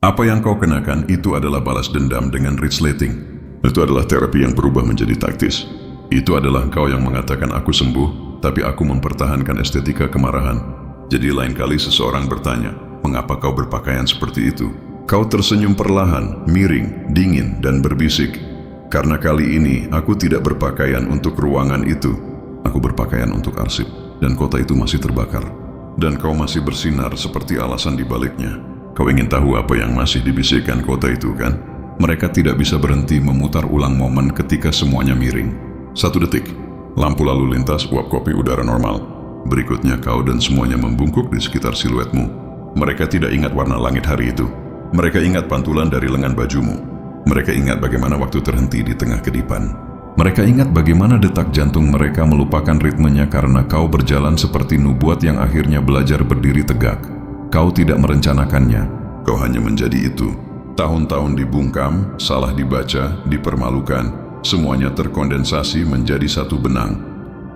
Apa yang kau kenakan itu adalah balas dendam dengan resleting. Itu adalah terapi yang berubah menjadi taktis. Itu adalah kau yang mengatakan aku sembuh, tapi aku mempertahankan estetika kemarahan. Jadi lain kali seseorang bertanya, mengapa kau berpakaian seperti itu? Kau tersenyum perlahan, miring, dingin, dan berbisik. Karena kali ini aku tidak berpakaian untuk ruangan itu. Aku berpakaian untuk arsip, dan kota itu masih terbakar. Dan kau masih bersinar seperti alasan di baliknya. Kau ingin tahu apa yang masih dibisikkan kota itu, kan? Mereka tidak bisa berhenti memutar ulang momen ketika semuanya miring. 1 detik, lampu lalu lintas, uap kopi, udara normal. Berikutnya kau dan semuanya membungkuk di sekitar siluetmu. Mereka tidak ingat warna langit hari itu. Mereka ingat pantulan dari lengan bajumu. Mereka ingat bagaimana waktu terhenti di tengah kedipan. Mereka ingat bagaimana detak jantung mereka melupakan ritmenya karena kau berjalan seperti nubuat yang akhirnya belajar berdiri tegak. Kau tidak merencanakannya. Kau hanya menjadi itu. Tahun-tahun dibungkam, salah dibaca, dipermalukan, semuanya terkondensasi menjadi satu benang.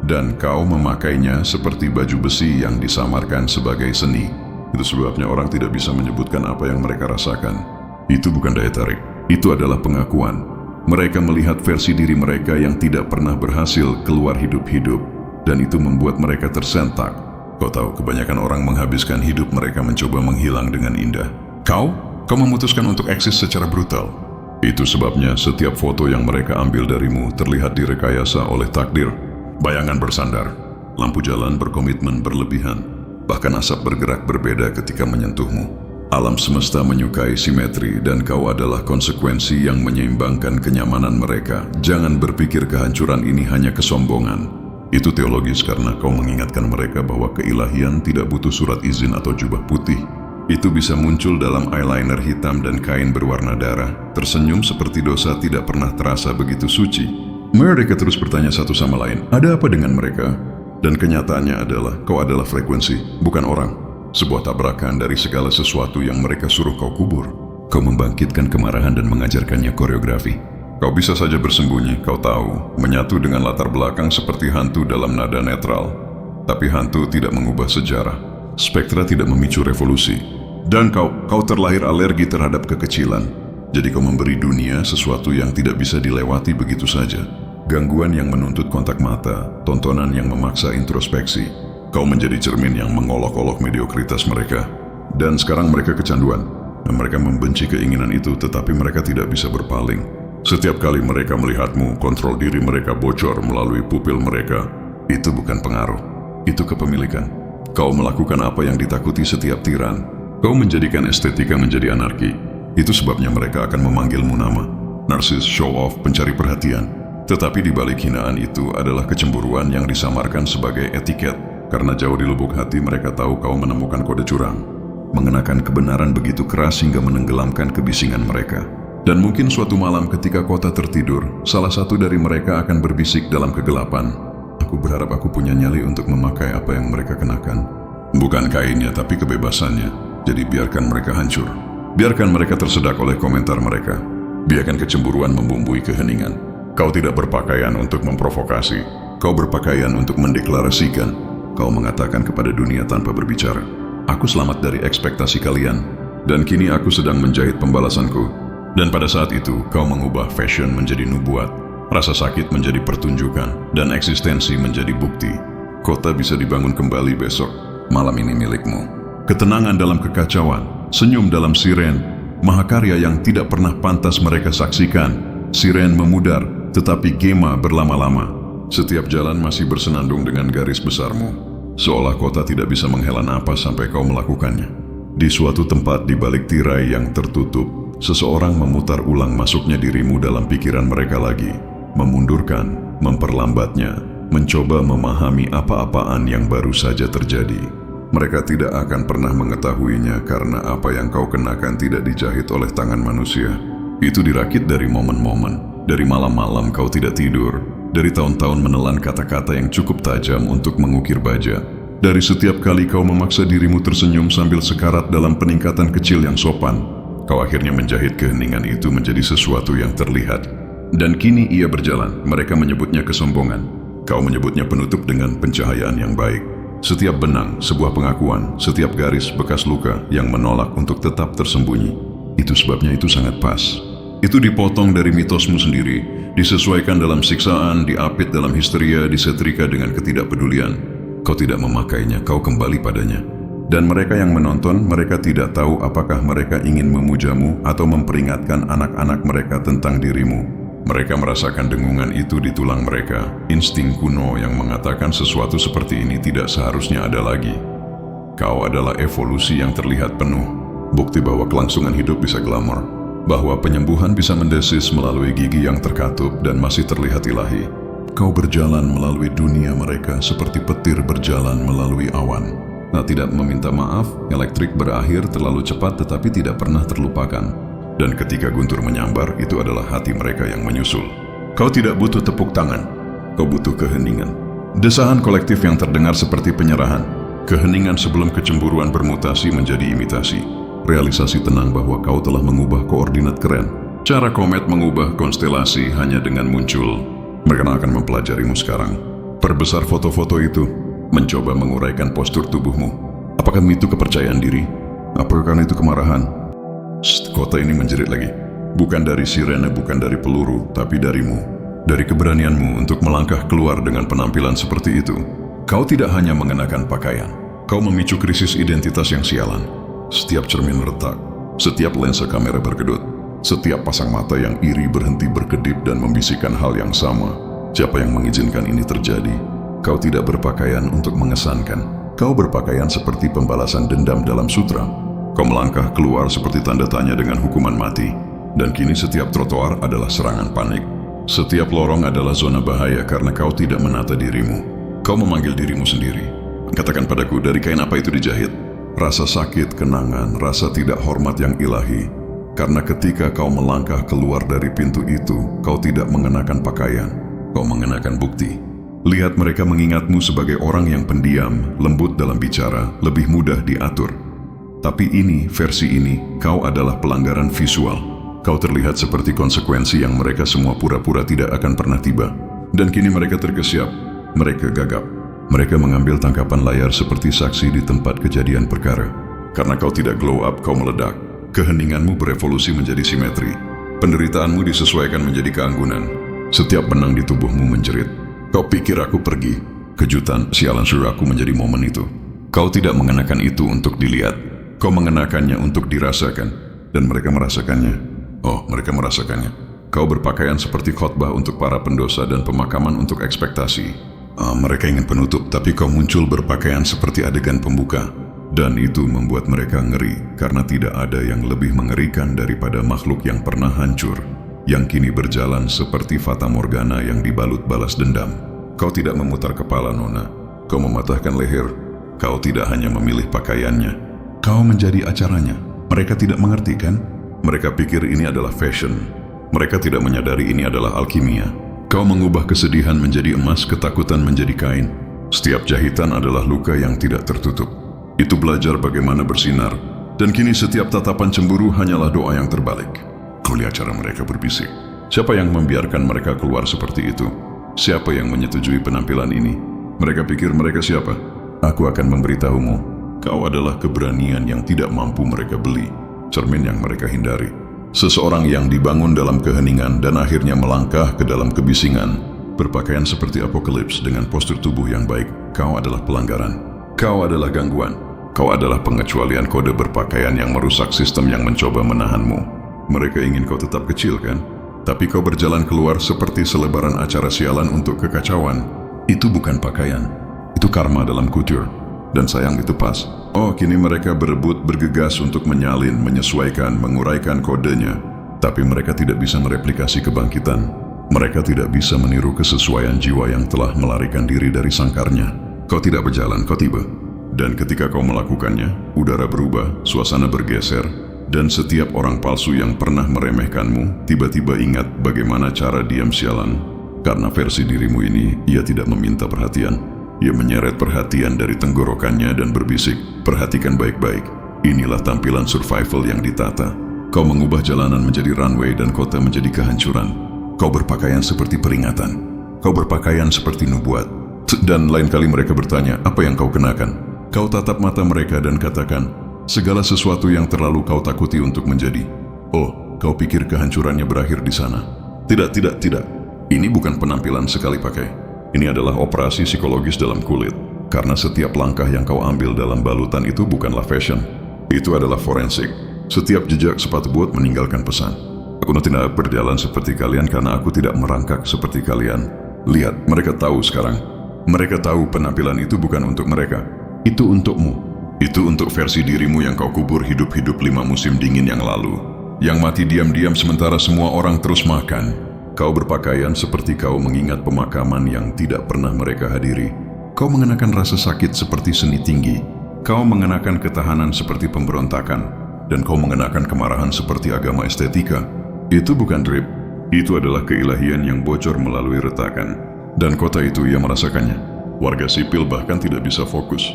Dan kau memakainya seperti baju besi yang disamarkan sebagai seni. Itu sebabnya orang tidak bisa menyebutkan apa yang mereka rasakan. Itu bukan daya tarik. Itu adalah pengakuan. Mereka melihat versi diri mereka yang tidak pernah berhasil keluar hidup-hidup. Dan itu membuat mereka tersentak. Kau tahu, kebanyakan orang menghabiskan hidup mereka mencoba menghilang dengan indah. Kau memutuskan untuk eksis secara brutal. Itu sebabnya setiap foto yang mereka ambil darimu terlihat direkayasa oleh takdir. Bayangan bersandar, lampu jalan berkomitmen berlebihan, bahkan asap bergerak berbeda ketika menyentuhmu. Alam semesta menyukai simetri dan kau adalah konsekuensi yang menyeimbangkan kenyamanan mereka. Jangan berpikir kehancuran ini hanya kesombongan. Itu teologis karena kau mengingatkan mereka bahwa keilahian tidak butuh surat izin atau jubah putih. Itu bisa muncul dalam eyeliner hitam dan kain berwarna darah, tersenyum seperti dosa tidak pernah terasa begitu suci. Mereka terus bertanya satu sama lain, ada apa dengan mereka? Dan kenyataannya adalah kau adalah frekuensi, bukan orang. Sebuah tabrakan dari segala sesuatu yang mereka suruh kau kubur. Kau membangkitkan kemarahan dan mengajarkannya koreografi. Kau bisa saja bersembunyi, kau tahu, menyatu dengan latar belakang seperti hantu dalam nada netral. Tapi hantu tidak mengubah sejarah. Spektra tidak memicu revolusi. Dan kau terlahir alergi terhadap kekecilan. Jadi kau memberi dunia sesuatu yang tidak bisa dilewati begitu saja. Gangguan yang menuntut kontak mata, tontonan yang memaksa introspeksi. Kau menjadi cermin yang mengolok-olok mediokritas mereka. Dan sekarang mereka kecanduan. Dan mereka membenci keinginan itu, tetapi mereka tidak bisa berpaling. Setiap kali mereka melihatmu, kontrol diri mereka bocor melalui pupil mereka. Itu bukan pengaruh. Itu kepemilikan. Kau melakukan apa yang ditakuti setiap tiran. Kau menjadikan estetika menjadi anarki. Itu sebabnya mereka akan memanggilmu nama. Narsis, show off, pencari perhatian. Tetapi di balik hinaan itu adalah kecemburuan yang disamarkan sebagai etiket. Karena jauh di lubuk hati mereka tahu kau menemukan kode curang. Mengenakan kebenaran begitu keras hingga menenggelamkan kebisingan mereka. Dan mungkin suatu malam ketika kota tertidur, salah satu dari mereka akan berbisik dalam kegelapan. Aku berharap aku punya nyali untuk memakai apa yang mereka kenakan. Bukan kainnya, tapi kebebasannya. Jadi biarkan mereka hancur. Biarkan mereka tersedak oleh komentar mereka. Biarkan kecemburuan membumbui keheningan. Kau tidak berpakaian untuk memprovokasi. Kau berpakaian untuk mendeklarasikan. Kau mengatakan kepada dunia tanpa berbicara, aku selamat dari ekspektasi kalian, dan kini aku sedang menjahit pembalasanku. Dan pada saat itu, kau mengubah fashion menjadi nubuat, rasa sakit menjadi pertunjukan, dan eksistensi menjadi bukti. Kota bisa dibangun kembali besok, malam ini milikmu. Ketenangan dalam kekacauan, senyum dalam siren, mahakarya yang tidak pernah pantas mereka saksikan. Siren memudar, tetapi gema berlama-lama. Setiap jalan masih bersenandung dengan garis besarmu. Seolah kota tidak bisa menghela napas sampai kau melakukannya. Di suatu tempat di balik tirai yang tertutup, seseorang memutar ulang masuknya dirimu dalam pikiran mereka lagi. Memundurkan, memperlambatnya, mencoba memahami apa-apaan yang baru saja terjadi. Mereka tidak akan pernah mengetahuinya karena apa yang kau kenakan tidak dijahit oleh tangan manusia. Itu dirakit dari momen-momen, dari malam-malam kau tidak tidur, dari tahun-tahun menelan kata-kata yang cukup tajam untuk mengukir baja. Dari setiap kali kau memaksa dirimu tersenyum sambil sekarat dalam peningkatan kecil yang sopan, kau akhirnya menjahit keheningan itu menjadi sesuatu yang terlihat. Dan kini ia berjalan, mereka menyebutnya kesombongan. Kau menyebutnya penutup dengan pencahayaan yang baik. Setiap benang, sebuah pengakuan, setiap garis bekas luka yang menolak untuk tetap tersembunyi. Itu sebabnya itu sangat pas. Itu dipotong dari mitosmu sendiri, disesuaikan dalam siksaan, diapit dalam histeria, disetrika dengan ketidakpedulian. Kau tidak memakainya, kau kembali padanya. Dan mereka yang menonton, mereka tidak tahu apakah mereka ingin memujamu atau memperingatkan anak-anak mereka tentang dirimu. Mereka merasakan dengungan itu di tulang mereka, insting kuno yang mengatakan sesuatu seperti ini tidak seharusnya ada lagi. Kau adalah evolusi yang terlihat penuh, bukti bahwa kelangsungan hidup bisa glamor, bahwa penyembuhan bisa mendesis melalui gigi yang terkatup dan masih terlihat ilahi. Kau berjalan melalui dunia mereka seperti petir berjalan melalui awan. Nah, tidak meminta maaf, elektrik berakhir terlalu cepat tetapi tidak pernah terlupakan. Dan ketika guntur menyambar, itu adalah hati mereka yang menyusul. Kau tidak butuh tepuk tangan, kau butuh keheningan. Desahan kolektif yang terdengar seperti penyerahan. Keheningan sebelum kecemburuan bermutasi menjadi imitasi. Realisasi tenang bahwa kau telah mengubah koordinat keren. Cara komet mengubah konstelasi hanya dengan muncul. Mereka akan mempelajarimu sekarang. Perbesar foto-foto itu, mencoba menguraikan postur tubuhmu. Apakah itu kepercayaan diri? Apakah itu kemarahan? Kota ini menjerit lagi. Bukan dari sirene, bukan dari peluru, tapi darimu. Dari keberanianmu untuk melangkah keluar dengan penampilan seperti itu. Kau tidak hanya mengenakan pakaian. Kau memicu krisis identitas yang sialan. Setiap cermin retak, setiap lensa kamera berkedut, setiap pasang mata yang iri berhenti berkedip dan membisikkan hal yang sama. Siapa yang mengizinkan ini terjadi? Kau tidak berpakaian untuk mengesankan. Kau berpakaian seperti pembalasan dendam dalam sutra. Kau melangkah keluar seperti tanda tanya dengan hukuman mati. Dan kini setiap trotoar adalah serangan panik. Setiap lorong adalah zona bahaya karena kau tidak menata dirimu. Kau memanggil dirimu sendiri. Katakan padaku, dari kain apa itu dijahit? Rasa sakit, kenangan, rasa tidak hormat yang ilahi. Karena ketika kau melangkah keluar dari pintu itu, kau tidak mengenakan pakaian. Kau mengenakan bukti. Lihat mereka mengingatmu sebagai orang yang pendiam, lembut dalam bicara, lebih mudah diatur. Tapi ini, versi ini, kau adalah pelanggaran visual. Kau terlihat seperti konsekuensi yang mereka semua pura-pura tidak akan pernah tiba. Dan kini mereka terkesiap, mereka gagap. Mereka mengambil tangkapan layar seperti saksi di tempat kejadian perkara. Karena kau tidak glow up, kau meledak. Keheninganmu berevolusi menjadi simetri. Penderitaanmu disesuaikan menjadi keanggunan. Setiap benang di tubuhmu menjerit. Kau pikir aku pergi. Kejutan, sialan suruh aku menjadi momen itu. Kau tidak mengenakan itu untuk dilihat. Kau mengenakannya untuk dirasakan. Dan mereka merasakannya. Oh, mereka merasakannya. Kau berpakaian seperti khotbah untuk para pendosa dan pemakaman untuk ekspektasi. Mereka ingin penutup, tapi kau muncul berpakaian seperti adegan pembuka. Dan itu membuat mereka ngeri, karena tidak ada yang lebih mengerikan daripada makhluk yang pernah hancur, yang kini berjalan seperti Fata Morgana yang dibalut balas dendam. Kau tidak memutar kepala, Nona. Kau mematahkan leher. Kau tidak hanya memilih pakaiannya. Kau menjadi acaranya. Mereka tidak mengerti, kan? Mereka pikir ini adalah fashion. Mereka tidak menyadari ini adalah alkimia. Kau mengubah kesedihan menjadi emas, ketakutan menjadi kain. Setiap jahitan adalah luka yang tidak tertutup. Itu belajar bagaimana bersinar. Dan kini setiap tatapan cemburu hanyalah doa yang terbalik. Kau lihat cara mereka berbisik. Siapa yang membiarkan mereka keluar seperti itu? Siapa yang menyetujui penampilan ini? Mereka pikir mereka siapa? Aku akan memberitahumu. Kau adalah keberanian yang tidak mampu mereka beli. Cermin yang mereka hindari. Seseorang yang dibangun dalam keheningan dan akhirnya melangkah ke dalam kebisingan. Berpakaian seperti apokalips dengan postur tubuh yang baik. Kau adalah pelanggaran. Kau adalah gangguan. Kau adalah pengecualian kode berpakaian yang merusak sistem yang mencoba menahanmu. Mereka ingin kau tetap kecil, kan? Tapi kau berjalan keluar seperti selebaran acara sialan untuk kekacauan. Itu bukan pakaian. Itu karma dalam couture. Dan sayang itu pas. Oh, kini mereka berebut bergegas untuk menyalin, menyesuaikan, menguraikan kodenya. Tapi mereka tidak bisa mereplikasi kebangkitan. Mereka tidak bisa meniru kesesuaian jiwa yang telah melarikan diri dari sangkarnya. Kau tidak berjalan, kau tiba. Dan ketika kau melakukannya, udara berubah, suasana bergeser. Dan setiap orang palsu yang pernah meremehkanmu, tiba-tiba ingat bagaimana cara diam sialan. Karena versi dirimu ini, ia tidak meminta perhatian. Ia menyeret perhatian dari tenggorokannya dan berbisik, perhatikan baik-baik. Inilah tampilan survival yang ditata. Kau mengubah jalanan menjadi runway dan kota menjadi kehancuran. Kau berpakaian seperti peringatan. Kau berpakaian seperti nubuat. Dan lain kali mereka bertanya, apa yang kau kenakan? Kau tatap mata mereka dan katakan, segala sesuatu yang terlalu kau takuti untuk menjadi. Oh, kau pikir kehancurannya berakhir di sana? Tidak, tidak, tidak. Ini bukan penampilan sekali pakai. Ini adalah operasi psikologis dalam kulit. Karena setiap langkah yang kau ambil dalam balutan itu bukanlah fashion. Itu adalah forensik. Setiap jejak sepatu bot meninggalkan pesan. Aku tidak berjalan seperti kalian karena aku tidak merangkak seperti kalian. Lihat, mereka tahu sekarang. Mereka tahu penampilan itu bukan untuk mereka. Itu untukmu. Itu untuk versi dirimu yang kau kubur hidup-hidup 5 musim dingin yang lalu. Yang mati diam-diam sementara semua orang terus makan. Kau berpakaian seperti kau mengingat pemakaman yang tidak pernah mereka hadiri. Kau mengenakan rasa sakit seperti seni tinggi. Kau mengenakan ketahanan seperti pemberontakan. Dan kau mengenakan kemarahan seperti agama estetika. Itu bukan drip. Itu adalah keilahian yang bocor melalui retakan. Dan kota itu ia merasakannya. Warga sipil bahkan tidak bisa fokus.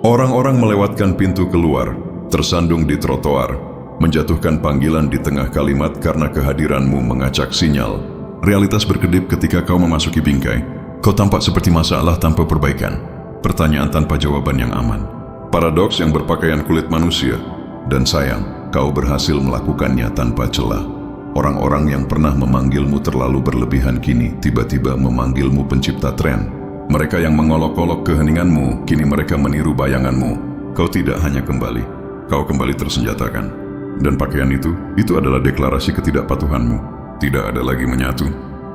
Orang-orang melewatkan pintu keluar, tersandung di trotoar, menjatuhkan panggilan di tengah kalimat karena kehadiranmu mengacak sinyal. Realitas berkedip ketika kau memasuki bingkai. Kau tampak seperti masalah tanpa perbaikan. Pertanyaan tanpa jawaban yang aman. Paradoks yang berpakaian kulit manusia. Dan sayang, kau berhasil melakukannya tanpa celah. Orang-orang yang pernah memanggilmu terlalu berlebihan kini tiba-tiba memanggilmu pencipta tren. Mereka yang mengolok-olok keheninganmu, kini mereka meniru bayanganmu. Kau tidak hanya kembali, kau kembali tersenjatakan. Dan pakaian itu adalah deklarasi ketidakpatuhanmu. Tidak ada lagi menyatu.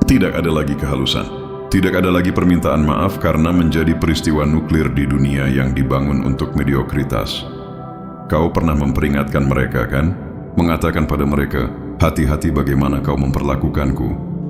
Tidak ada lagi kehalusan. Tidak ada lagi permintaan maaf karena menjadi peristiwa nuklir di dunia yang dibangun untuk mediokritas. Kau pernah memperingatkan mereka, kan? Mengatakan pada mereka, hati-hati bagaimana kau memperlakukanku.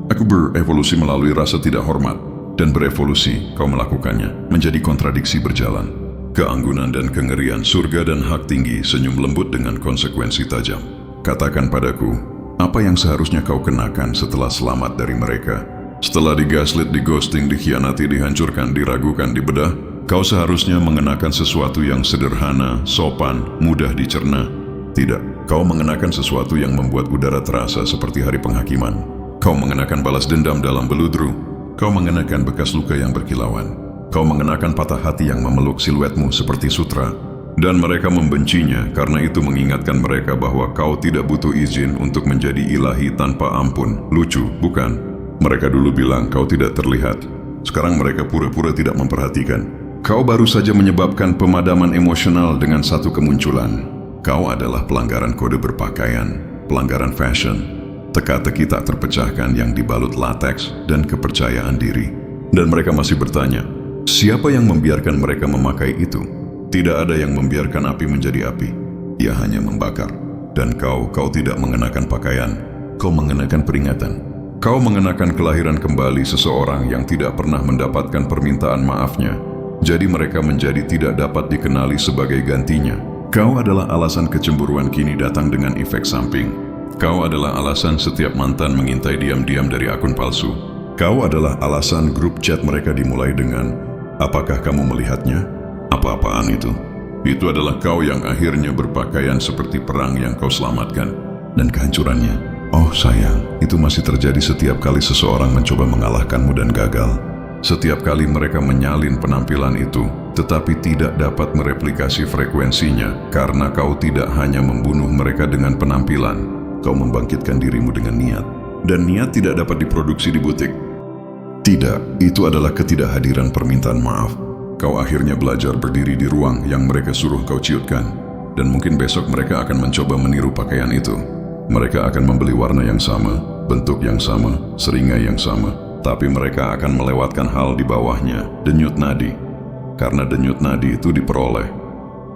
Aku berevolusi melalui rasa tidak hormat. Dan berevolusi, kau melakukannya. Menjadi kontradiksi berjalan. Keanggunan dan kengerian, surga dan hak tinggi, senyum lembut dengan konsekuensi tajam. Katakan padaku, apa yang seharusnya kau kenakan setelah selamat dari mereka? Setelah digaslit, digosting, dikhianati, dihancurkan, diragukan, dibedah, kau seharusnya mengenakan sesuatu yang sederhana, sopan, mudah dicerna. Tidak, kau mengenakan sesuatu yang membuat udara terasa seperti hari penghakiman. Kau mengenakan balas dendam dalam beludru. Kau mengenakan bekas luka yang berkilauan. Kau mengenakan patah hati yang memeluk siluetmu seperti sutra. Dan mereka membencinya karena itu mengingatkan mereka bahwa kau tidak butuh izin untuk menjadi ilahi tanpa ampun. Lucu, bukan? Mereka dulu bilang kau tidak terlihat. Sekarang mereka pura-pura tidak memperhatikan. Kau baru saja menyebabkan pemadaman emosional dengan satu kemunculan. Kau adalah pelanggaran kode berpakaian, pelanggaran fashion, teka-teki tak terpecahkan yang dibalut lateks dan kepercayaan diri. Dan mereka masih bertanya, siapa yang membiarkan mereka memakai itu? Tidak ada yang membiarkan api menjadi api. Ia hanya membakar. Dan kau tidak mengenakan pakaian. Kau mengenakan peringatan. Kau mengenakan kelahiran kembali seseorang yang tidak pernah mendapatkan permintaan maafnya. Jadi mereka menjadi tidak dapat dikenali sebagai gantinya. Kau adalah alasan kecemburuan kini datang dengan efek samping. Kau adalah alasan setiap mantan mengintai diam-diam dari akun palsu. Kau adalah alasan grup chat mereka dimulai dengan, apakah kamu melihatnya? Apa-apaan itu? Itu adalah kau yang akhirnya berpakaian seperti perang yang kau selamatkan. Dan kehancurannya, oh sayang, itu masih terjadi setiap kali seseorang mencoba mengalahkanmu dan gagal. Setiap kali mereka menyalin penampilan itu, tetapi tidak dapat mereplikasi frekuensinya, karena kau tidak hanya membunuh mereka dengan penampilan, kau membangkitkan dirimu dengan niat. Dan niat tidak dapat diproduksi di butik. Tidak, itu adalah ketidakhadiran permintaan maaf. Kau akhirnya belajar berdiri di ruang yang mereka suruh kau ciutkan. Dan mungkin besok mereka akan mencoba meniru pakaian itu. Mereka akan membeli warna yang sama, bentuk yang sama, seringai yang sama. Tapi mereka akan melewatkan hal di bawahnya, denyut nadi. Karena denyut nadi itu diperoleh,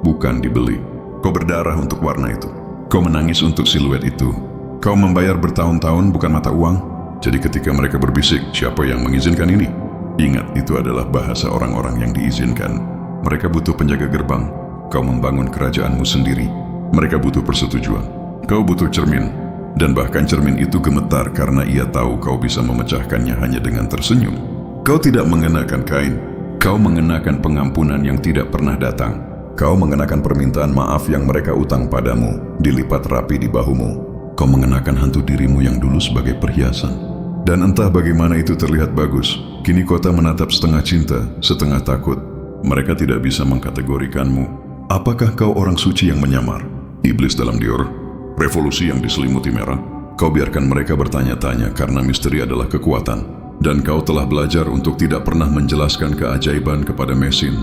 bukan dibeli. Kau berdarah untuk warna itu. Kau menangis untuk siluet itu. Kau membayar bertahun-tahun bukan mata uang. Jadi ketika mereka berbisik, siapa yang mengizinkan ini? Ingat, itu adalah bahasa orang-orang yang diizinkan. Mereka butuh penjaga gerbang. Kau membangun kerajaanmu sendiri. Mereka butuh persetujuan. Kau butuh cermin. Dan bahkan cermin itu gemetar karena ia tahu kau bisa memecahkannya hanya dengan tersenyum. Kau tidak mengenakan kain. Kau mengenakan pengampunan yang tidak pernah datang. Kau mengenakan permintaan maaf yang mereka utang padamu, dilipat rapi di bahumu. Kau mengenakan hantu dirimu yang dulu sebagai perhiasan. Dan entah bagaimana itu terlihat bagus, kini kota menatap setengah cinta, setengah takut. Mereka tidak bisa mengkategorikanmu. Apakah kau orang suci yang menyamar? Iblis dalam Dior? revolusi yang diselimuti merah. Kau biarkan mereka bertanya-tanya karena misteri adalah kekuatan. Dan kau telah belajar untuk tidak pernah menjelaskan keajaiban kepada mesin.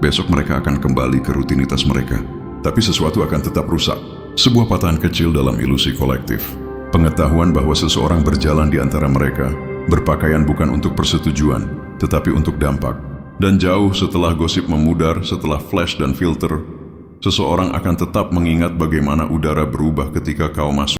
Besok mereka akan kembali ke rutinitas mereka. Tapi sesuatu akan tetap rusak. Sebuah patahan kecil dalam ilusi kolektif. Pengetahuan bahwa seseorang berjalan di antara mereka, berpakaian bukan untuk persetujuan, tetapi untuk dampak. Dan jauh setelah gosip memudar, setelah flash dan filter, seseorang akan tetap mengingat bagaimana udara berubah ketika kau masuk.